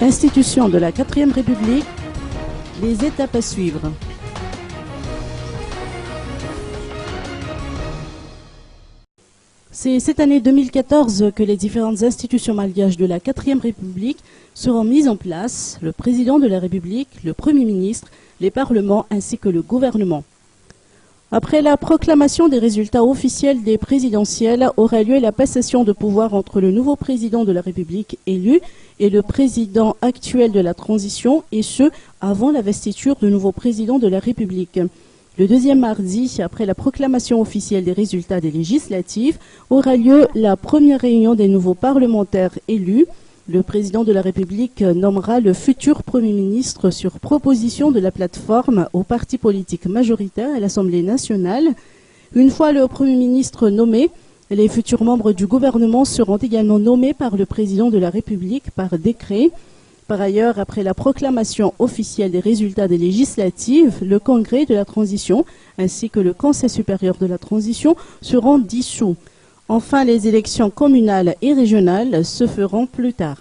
Institution de la 4e République, les étapes à suivre. C'est cette année 2014 que les différentes institutions malgaches de la 4e République seront mises en place, le président de la République, le Premier ministre, les parlements ainsi que le gouvernement. Après la proclamation des résultats officiels des présidentielles, aura lieu la passation de pouvoir entre le nouveau président de la République élu et le président actuel de la transition, et ce, avant l'investiture du nouveau président de la République. Le deuxième mardi, après la proclamation officielle des résultats des législatives, aura lieu la première réunion des nouveaux parlementaires élus. Le président de la République nommera le futur Premier ministre sur proposition de la plateforme aux partis politiques majoritaires à l'Assemblée nationale. Une fois le Premier ministre nommé, les futurs membres du gouvernement seront également nommés par le président de la République par décret. Par ailleurs, après la proclamation officielle des résultats des législatives, le Congrès de la transition ainsi que le Conseil supérieur de la transition seront dissous. Enfin, les élections communales et régionales se feront plus tard.